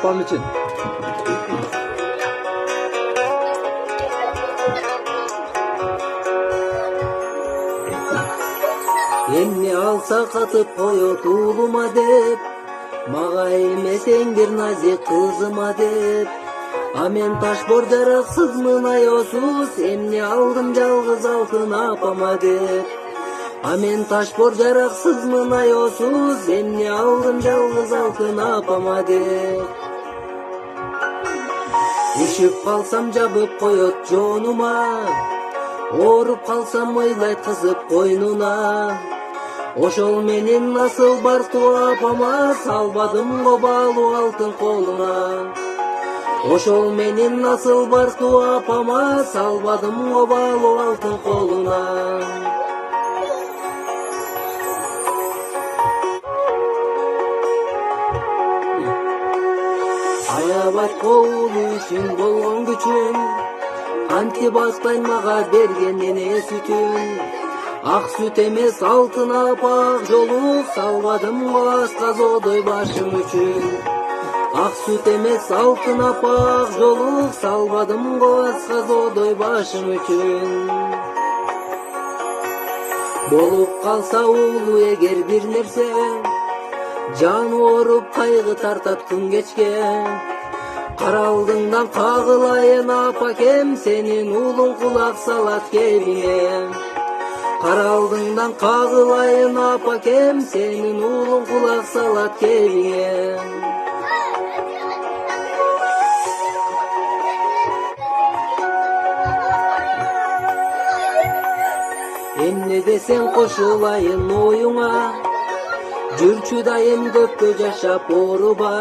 Apam için. Emni alsa katıp koyot uğluma dep, maga emesең bir nazik kızıma dep. Amen taş borcaraksız mınayosuz, emni aldım жалгыз алтын апама dep. Amen taş borcaraksız mınayosuz, emni aldım жалгыз алтын апама dep. Düşüp kalsam jabıp koyot jonuma, orup kalsam oylайт kızıp koynuna. Ошол менен асыл бартуу апама, салбадым го баалуу алтын колуна. Ошол менен асыл бартуу апама, салбадым го баалуу алтын колуна. Аябат коулуу ишин болгон күчүм, кантип астайм мага берген эне сүтүн. Ак сүт эмес алтын апак жолук, салбадым го асказодой башым үчүн. Ак сүт эмес алтын апак жолук, салбадым го асказодой башым үчүн. Болуп калса уулу эгер бир нерсе, жаны ооруп кайгы тартат күн кечке. Кара алдыңдан кагылайын апакем, сенин уулуң кулак салат кебиңе. Кара алдыңдан кагылайын апакем, сенин уулуң кулак салат кебиңе. Эмне десең кошулайын оюңа, жүрчү дайым көпкө жашап ооруба.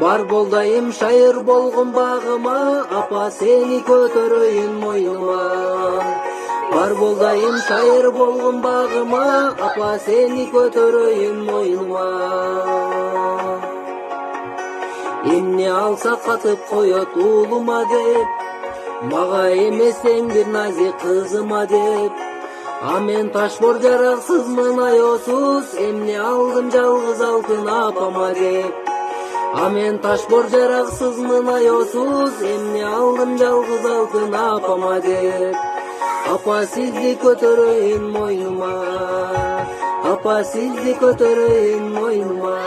Бар болдайым шайыр болгон багыма, апа сени көтөрөйүн мойнума. Бар болдайым шайыр болгон багыма, апа сени көтөрөйүн мойнума. Эмне алса катып коет уулума деп, мага эмесең бир назик кызыма деп. Амен таш боржараксыз мынайосуз, эмне алдым жалгыз алтын апама деп. Амен таш боржараксыз мынайосуз, эмне алдым жалгыз алтын апама деп. Апа сизди көтөрөйүн мойнума, апа сизди көтөрөйүн мойнума.